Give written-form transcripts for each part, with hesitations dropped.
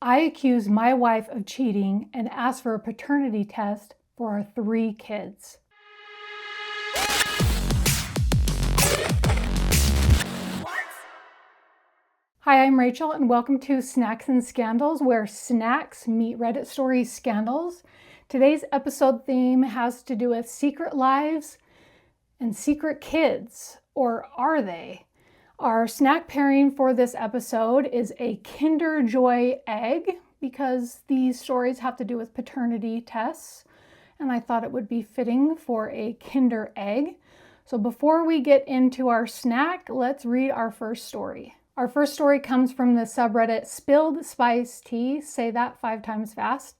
I accuse my wife of cheating and ask for a paternity test for our 3 kids. Hi, I'm Rachel, and welcome to Snacks and Scandals, where snacks meet Reddit stories scandals. Today's episode theme has to do with secret lives and secret kids, or are they? Our snack pairing for this episode is a Kinder Joy egg, because these stories have to do with paternity tests, and I thought it would be fitting for a Kinder egg. So before we get into our snack, let's read our first story. Our first story comes from the subreddit Spilled Spice Tea. Say that 5 times fast.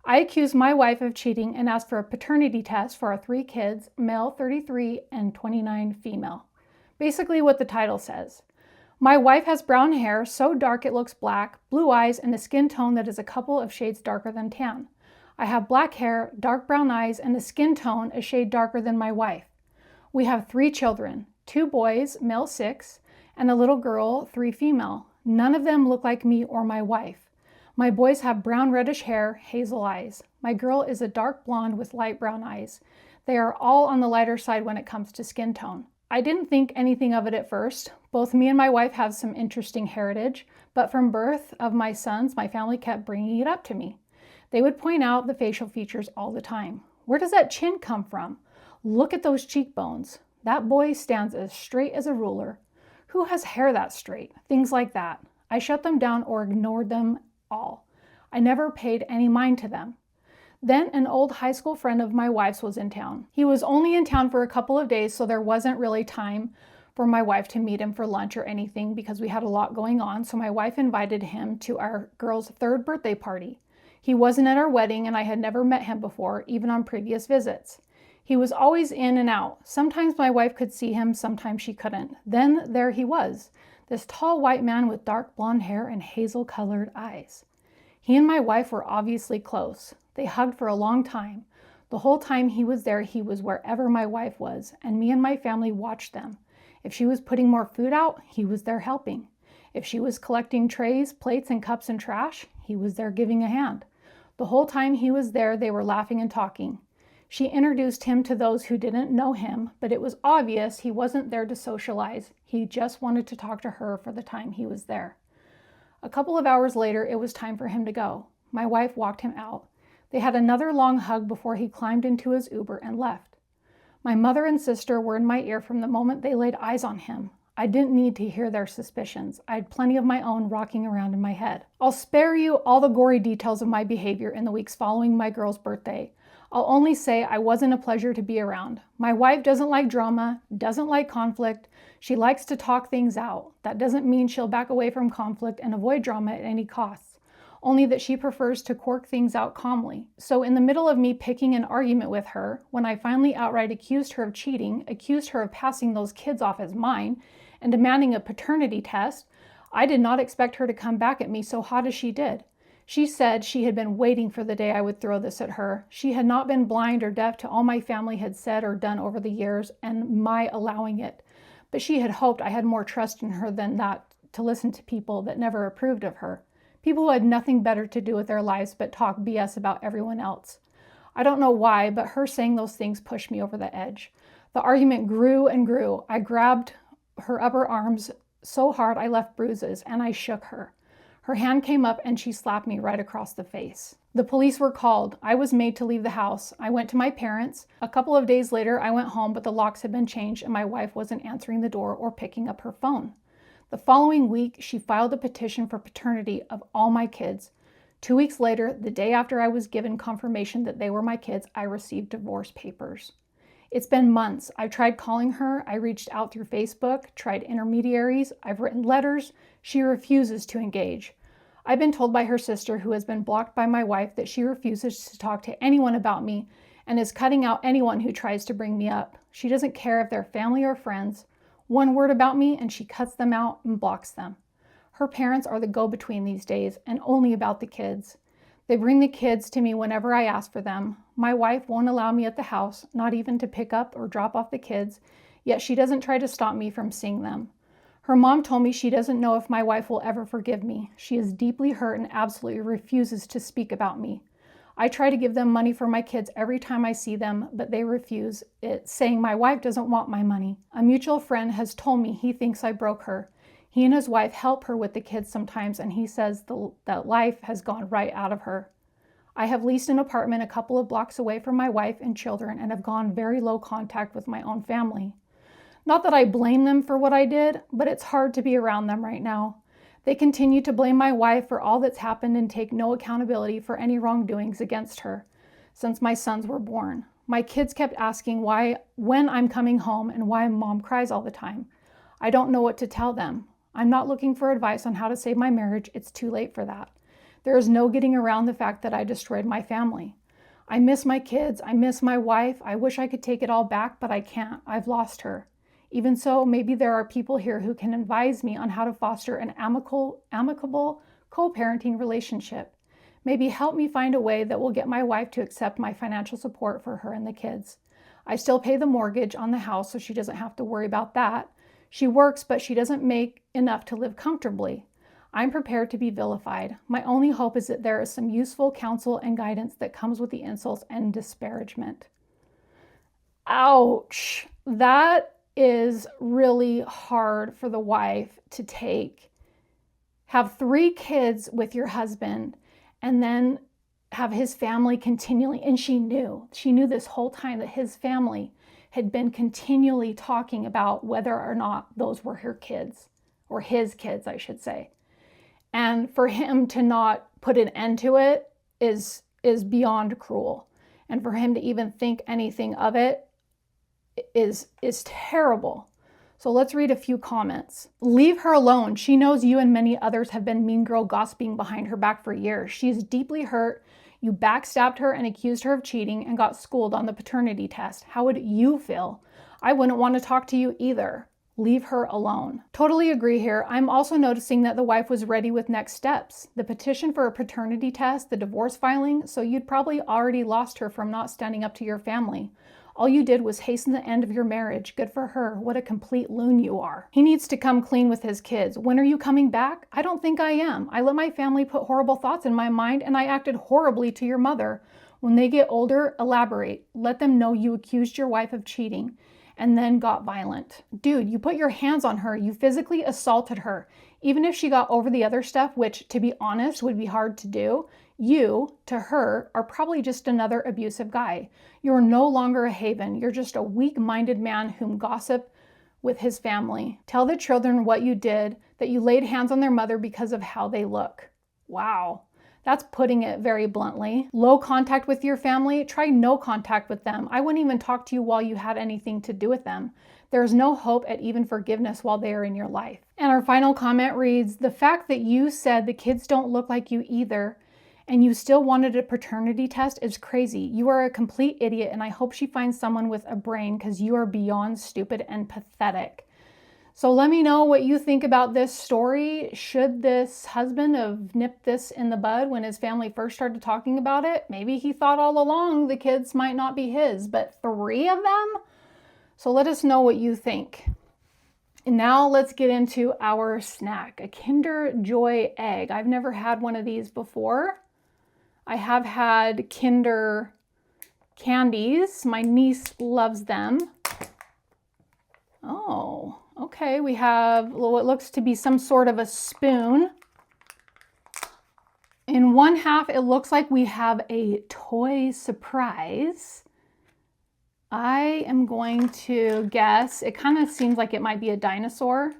I accuse my wife of cheating and asked for a paternity test for our 3 kids, male 33 and 29 female. Basically what the title says. My wife has brown hair, so dark it looks black, blue eyes, and a skin tone that is a couple of shades darker than tan. I have black hair, dark brown eyes, and a skin tone a shade darker than my wife. We have 3 children, 2 boys, male 6, and a little girl, 3 female. None of them look like me or my wife. My boys have brown reddish hair, hazel eyes. My girl is a dark blonde with light brown eyes. They are all on the lighter side when it comes to skin tone. I didn't think anything of it at first. Both me and my wife have some interesting heritage, but from birth of my sons, my family kept bringing it up to me. They would point out the facial features all the time. Where does that chin come from? Look at those cheekbones. That boy stands as straight as a ruler. Who has hair that straight? Things like that. I shut them down or ignored them all. I never paid any mind to them. Then an old high school friend of my wife's was in town. He was only in town for a couple of days, so there wasn't really time for my wife to meet him for lunch or anything because we had a lot going on, so my wife invited him to our girl's 3rd birthday party. He wasn't at our wedding, and I had never met him before, even on previous visits. He was always in and out. Sometimes my wife could see him, sometimes she couldn't. Then there he was, this tall white man with dark blonde hair and hazel-colored eyes. He and my wife were obviously close. They hugged for a long time. The whole time he was there, he was wherever my wife was, and me and my family watched them. If she was putting more food out, he was there helping. If she was collecting trays, plates, and cups and trash, he was there giving a hand. The whole time he was there, they were laughing and talking. She introduced him to those who didn't know him, but it was obvious he wasn't there to socialize. He just wanted to talk to her for the time he was there. A couple of hours later, it was time for him to go. My wife walked him out. They had another long hug before he climbed into his Uber and left. My mother and sister were in my ear from the moment they laid eyes on him. I didn't need to hear their suspicions. I had plenty of my own rocking around in my head. I'll spare you all the gory details of my behavior in the weeks following my girl's birthday. I'll only say I wasn't a pleasure to be around. My wife doesn't like drama, doesn't like conflict. She likes to talk things out. That doesn't mean she'll back away from conflict and avoid drama at any cost, only that she prefers to work things out calmly. So in the middle of me picking an argument with her, when I finally outright accused her of cheating, accused her of passing those kids off as mine, and demanding a paternity test, I did not expect her to come back at me so hot as she did. She said she had been waiting for the day I would throw this at her. She had not been blind or deaf to all my family had said or done over the years and my allowing it. But she had hoped I had more trust in her than that to listen to people that never approved of her. People who had nothing better to do with their lives but talk BS about everyone else. I don't know why, but her saying those things pushed me over the edge. The argument grew and grew. I grabbed her upper arms so hard I left bruises, and I shook her. Her hand came up and she slapped me right across the face. The police were called. I was made to leave the house. I went to my parents. A couple of days later, I went home, but the locks had been changed and my wife wasn't answering the door or picking up her phone. The following week, she filed a petition for paternity of all my kids. 2 weeks later, the day after I was given confirmation that they were my kids, I received divorce papers. It's been months. I've tried calling her. I reached out through Facebook, tried intermediaries. I've written letters. She refuses to engage. I've been told by her sister, who has been blocked by my wife, that she refuses to talk to anyone about me and is cutting out anyone who tries to bring me up. She doesn't care if they're family or friends. One word about me and she cuts them out and blocks them. Her parents are the go-between these days and only about the kids. They bring the kids to me whenever I ask for them. My wife won't allow me at the house, not even to pick up or drop off the kids, yet she doesn't try to stop me from seeing them. Her mom told me she doesn't know if my wife will ever forgive me. She is deeply hurt and absolutely refuses to speak about me. I try to give them money for my kids every time I see them, but they refuse it, saying my wife doesn't want my money. A mutual friend has told me he thinks I broke her. He and his wife help her with the kids sometimes, and he says that life has gone right out of her. I have leased an apartment a couple of blocks away from my wife and children and have gone very low contact with my own family. Not that I blame them for what I did, but it's hard to be around them right now. They continue to blame my wife for all that's happened and take no accountability for any wrongdoings against her since my sons were born. My kids kept asking when I'm coming home and why mom cries all the time. I don't know what to tell them. I'm not looking for advice on how to save my marriage. It's too late for that. There is no getting around the fact that I destroyed my family. I miss my kids. I miss my wife. I wish I could take it all back, but I can't. I've lost her. Even so, maybe there are people here who can advise me on how to foster an amicable co-parenting relationship. Maybe help me find a way that will get my wife to accept my financial support for her and the kids. I still pay the mortgage on the house, so she doesn't have to worry about that. She works, but she doesn't make enough to live comfortably. I'm prepared to be vilified. My only hope is that there is some useful counsel and guidance that comes with the insults and disparagement. Ouch. That is really hard for the wife to take. Have 3 kids with your husband and then have his family continually, and she knew this whole time that his family had been continually talking about whether or not those were her kids, or his kids, I should say. And for him to not put an end to it is beyond cruel. And for him to even think anything of it is terrible. So let's read a few comments. Leave her alone. She knows you and many others have been mean girl gossiping behind her back for years. She's deeply hurt. You backstabbed her and accused her of cheating and got schooled on the paternity test. How would you feel? I wouldn't want to talk to you either. Leave her alone. Totally agree here. I'm also noticing that the wife was ready with next steps. The petition for a paternity test, the divorce filing, so you'd probably already lost her from not standing up to your family. All you did was hasten the end of your marriage. Good for her. What a complete loon you are. He needs to come clean with his kids. When are you coming back? I don't think I am. I let my family put horrible thoughts in my mind and I acted horribly to your mother. When they get older, elaborate. Let them know you accused your wife of cheating and then got violent. Dude, you put your hands on her. You physically assaulted her. Even if she got over the other stuff, which to be honest would be hard to do, you, to her, are probably just another abusive guy. You're no longer a haven. You're just a weak-minded man whom gossip with his family. Tell the children what you did, that you laid hands on their mother because of how they look. Wow. That's putting it very bluntly. Low contact with your family? Try no contact with them. I wouldn't even talk to you while you had anything to do with them. There's no hope at even forgiveness while they are in your life. And our final comment reads, the fact that you said the kids don't look like you either and you still wanted a paternity test is crazy. You are a complete idiot, and I hope she finds someone with a brain because you are beyond stupid and pathetic. So let me know what you think about this story. Should this husband have nipped this in the bud when his family first started talking about it? Maybe he thought all along the kids might not be his, but 3 of them? So let us know what you think. And now let's get into our snack, a Kinder Joy egg. I've never had one of these before. I have had Kinder candies. My niece loves them. Oh, okay. We have what looks to be some sort of a spoon. In one half, it looks like we have a toy surprise. I am going to guess, it kind of seems like it might be a dinosaur.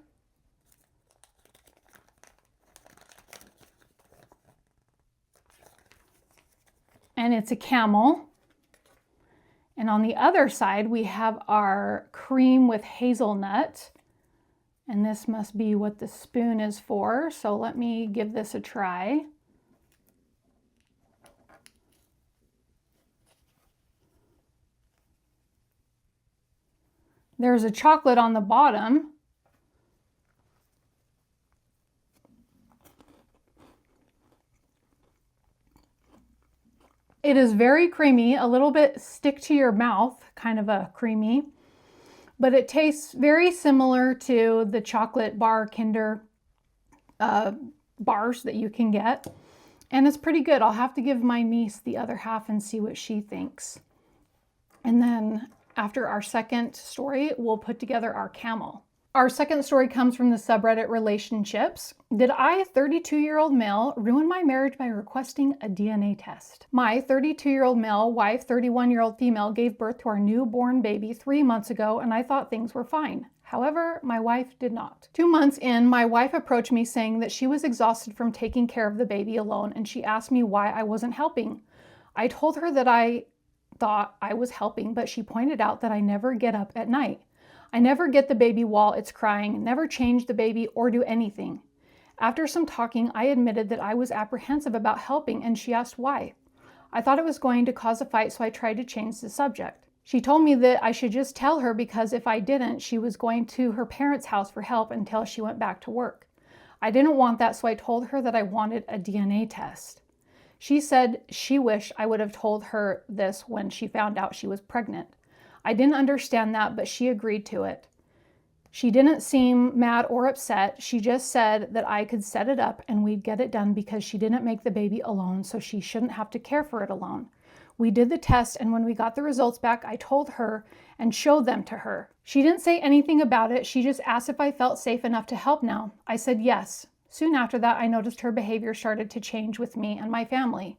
And it's a camel. And on the other side, we have our cream with hazelnut. And this must be what the spoon is for. So let me give this a try. There's a chocolate on the bottom. It is very creamy, a little bit stick to your mouth, kind of a creamy. but it tastes very similar to the chocolate bar Kinder bars that you can get. And it's pretty good. I'll have to give my niece the other half and see what she thinks. And then after our second story, we'll put together our camel. Our second story comes from the subreddit Relationships. Did I, 32-year-old male, ruin my marriage by requesting a DNA test? My 32-year-old male wife, 31-year-old female, gave birth to our newborn baby 3 months ago, and I thought things were fine. However, my wife did not. 2 months in, my wife approached me saying that she was exhausted from taking care of the baby alone, and she asked me why I wasn't helping. I told her that I thought I was helping, but she pointed out that I never get up at night. I never get the baby while it's crying, never change the baby or do anything. After some talking, I admitted that I was apprehensive about helping, and she asked why. I thought it was going to cause a fight, so I tried to change the subject. She told me that I should just tell her because if I didn't, she was going to her parents' house for help until she went back to work. I didn't want that, so I told her that I wanted a DNA test. She said she wished I would have told her this when she found out she was pregnant. I didn't understand that, but she agreed to it. She didn't seem mad or upset. She just said that I could set it up and we'd get it done because she didn't make the baby alone, so she shouldn't have to care for it alone. We did the test, and when we got the results back, I told her and showed them to her. She didn't say anything about it. She just asked if I felt safe enough to help now. I said yes. Soon after that, I noticed her behavior started to change with me and my family.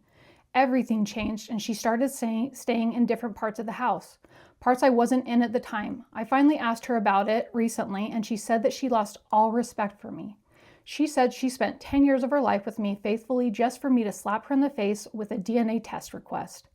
Everything changed, and she started staying in different parts of the house. Parts I wasn't in at the time. I finally asked her about it recently, and she said that she lost all respect for me. She said she spent 10 years of her life with me faithfully just for me to slap her in the face with a DNA test request.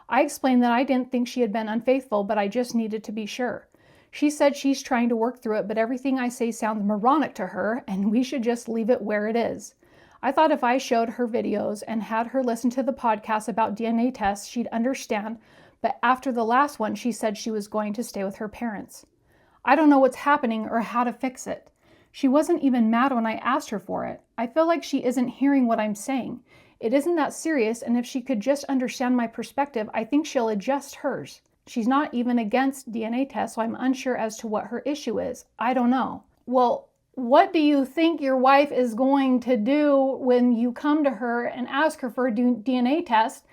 I explained that I didn't think she had been unfaithful, but I just needed to be sure. She said she's trying to work through it, but everything I say sounds moronic to her, and we should just leave it where it is. I thought if I showed her videos and had her listen to the podcast about DNA tests, she'd understand, but after the last one, she said she was going to stay with her parents. I don't know what's happening or how to fix it. She wasn't even mad when I asked her for it. I feel like she isn't hearing what I'm saying. It isn't that serious, and if she could just understand my perspective, I think she'll adjust hers. She's not even against DNA tests, so I'm unsure as to what her issue is. I don't know. Well, what do you think your wife is going to do when you come to her and ask her for a DNA test?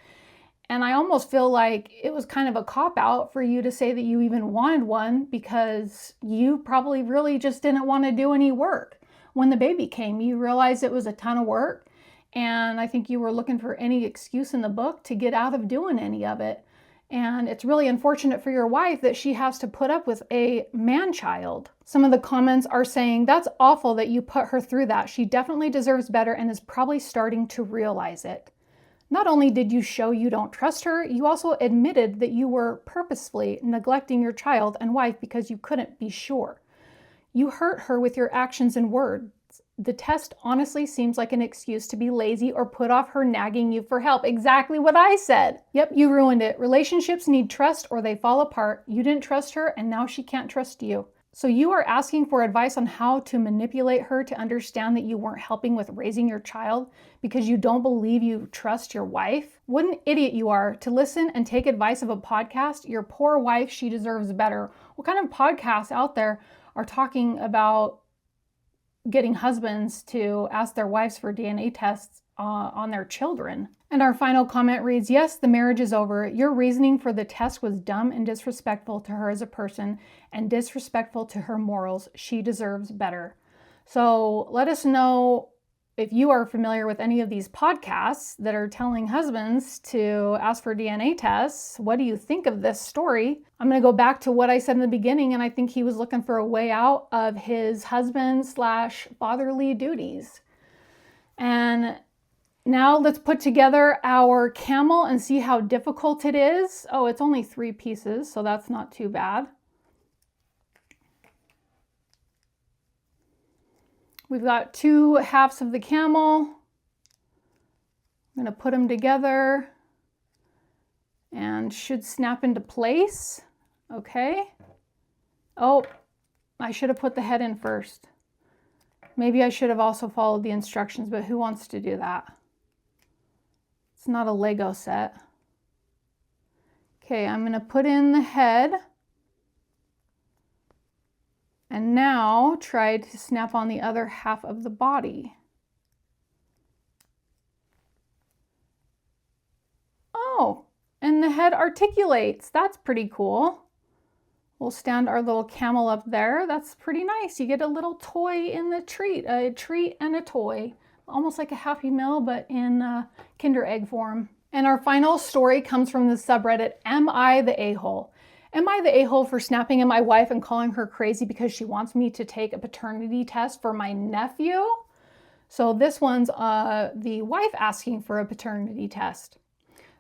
And I almost feel like it was kind of a cop-out for you to say that you even wanted one because you probably really just didn't want to do any work. When the baby came, you realized it was a ton of work, and I think you were looking for any excuse in the book to get out of doing any of it. And it's really unfortunate for your wife that she has to put up with a man-child. Some of the comments are saying, that's awful that you put her through that. She definitely deserves better and is probably starting to realize it. Not only did you show you don't trust her, you also admitted that you were purposefully neglecting your child and wife because you couldn't be sure. You hurt her with your actions and words. The test honestly seems like an excuse to be lazy or put off her nagging you for help. Exactly what I said. Yep, you ruined it. Relationships need trust or they fall apart. You didn't trust her and now she can't trust you. So you are asking for advice on how to manipulate her to understand that you weren't helping with raising your child because you don't believe you trust your wife? What an idiot you are to listen and take advice of a podcast. Your poor wife, she deserves better. What kind of podcasts out there are talking about getting husbands to ask their wives for DNA tests on their children? And our final comment reads, yes, the marriage is over. Your reasoning for the test was dumb and disrespectful to her as a person and disrespectful to her morals. She deserves better. So let us know if you are familiar with any of these podcasts that are telling husbands to ask for DNA tests. What do you think of this story? I'm going to go back to what I said in the beginning, and I think he was looking for a way out of his husband/fatherly duties. And now let's put together our camel and see how difficult it is. Oh, it's only 3 pieces, so that's not too bad. We've got 2 halves of the camel. I'm going to put them together and should snap into place. Okay. Oh, I should have put the head in first. Maybe I should have also followed the instructions, but who wants to do that? It's not a Lego set. Okay, I'm going to put in the head. And now try to snap on the other half of the body. Oh, and the head articulates. That's pretty cool. We'll stand our little camel up there. That's pretty nice. You get a little toy in the treat, a treat and a toy. Almost like a Happy Meal, but in Kinder Egg form. And our final story comes from the subreddit, Am I the A-hole? Am I the a-hole for snapping at my wife and calling her crazy because she wants me to take a paternity test for my nephew? So this one's the wife asking for a paternity test.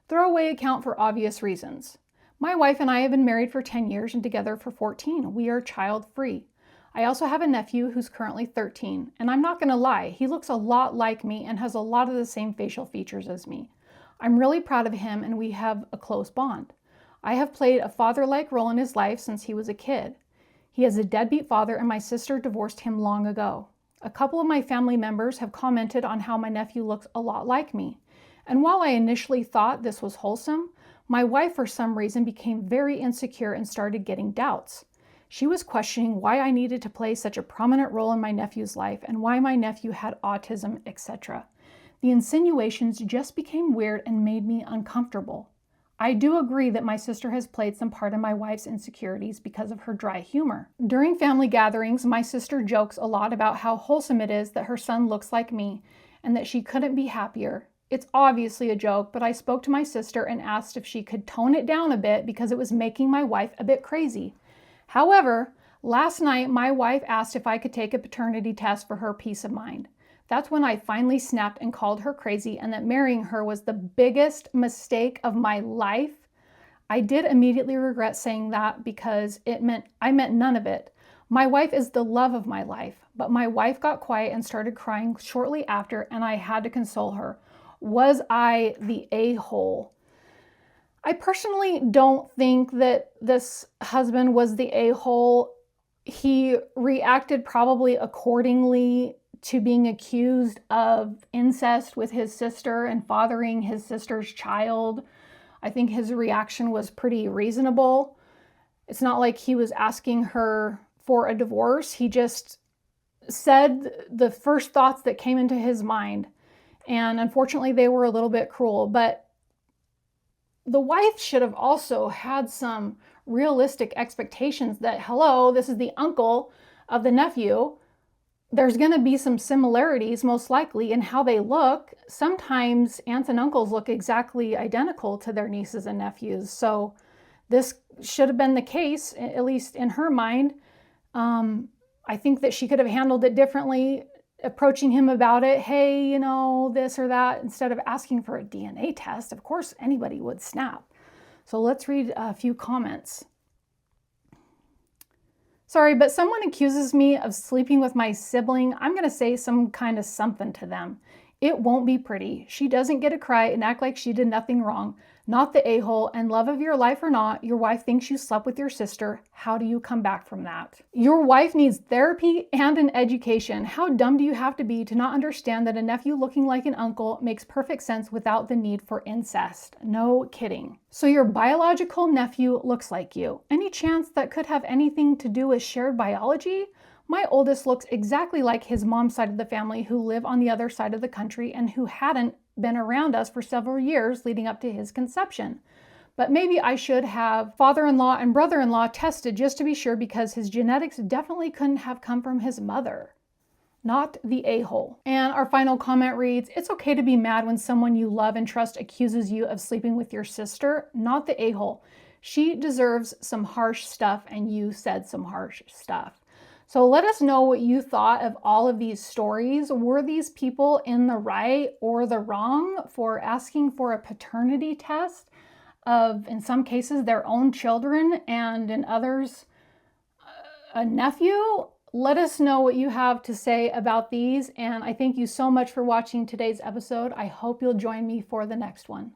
Throwaway account for obvious reasons. My wife and I have been married for 10 years and together for 14. We are child-free. I also have a nephew who's currently 13, and I'm not gonna lie, he looks a lot like me and has a lot of the same facial features as me. I'm really proud of him and we have a close bond. I have played a father-like role in his life since he was a kid. He has a deadbeat father and my sister divorced him long ago. A couple of my family members have commented on how my nephew looks a lot like me. And while I initially thought this was wholesome, my wife for some reason became very insecure and started getting doubts. She was questioning why I needed to play such a prominent role in my nephew's life and why my nephew had autism, etc. The insinuations just became weird and made me uncomfortable. I do agree that my sister has played some part in my wife's insecurities because of her dry humor. During family gatherings, my sister jokes a lot about how wholesome it is that her son looks like me and that she couldn't be happier. It's obviously a joke, but I spoke to my sister and asked if she could tone it down a bit because it was making my wife a bit crazy. However, last night my wife asked if I could take a paternity test for her peace of mind. That's when I finally snapped and called her crazy and that marrying her was the biggest mistake of my life. I did immediately regret saying that because I meant none of it. My wife is the love of my life, but my wife got quiet and started crying shortly after and I had to console her. Was I the a-hole? I personally don't think that this husband was the a-hole. He reacted probably accordingly to being accused of incest with his sister and fathering his sister's child. I think his reaction was pretty reasonable. It's not like he was asking her for a divorce. He just said the first thoughts that came into his mind. And unfortunately, they were a little bit cruel. But the wife should have also had some realistic expectations that, hello, this is the uncle of the nephew. There's going to be some similarities, most likely, in how they look. Sometimes aunts and uncles look exactly identical to their nieces and nephews. So this should have been the case, at least in her mind. I think that she could have handled it differently, approaching him about it. Hey, you know, this or that, instead of asking for a DNA test. Of course, anybody would snap. So let's read a few comments. Sorry, but someone accuses me of sleeping with my sibling. I'm going to say some kind of something to them. It won't be pretty. She doesn't get to cry and act like she did nothing wrong. Not the a-hole, and love of your life or not, your wife thinks you slept with your sister. How do you come back from that? Your wife needs therapy and an education. How dumb do you have to be to not understand that a nephew looking like an uncle makes perfect sense without the need for incest? No kidding. So your biological nephew looks like you. Any chance that could have anything to do with shared biology? My oldest looks exactly like his mom's side of the family who live on the other side of the country and who hadn't been around us for several years leading up to his conception. But maybe I should have father-in-law and brother-in-law tested just to be sure because his genetics definitely couldn't have come from his mother. Not the a-hole. And our final comment reads, it's okay to be mad when someone you love and trust accuses you of sleeping with your sister, not the a-hole. She deserves some harsh stuff and you said some harsh stuff. So let us know what you thought of all of these stories. Were these people in the right or the wrong for asking for a paternity test of, in some cases, their own children and in others, a nephew? Let us know what you have to say about these. And I thank you so much for watching today's episode. I hope you'll join me for the next one.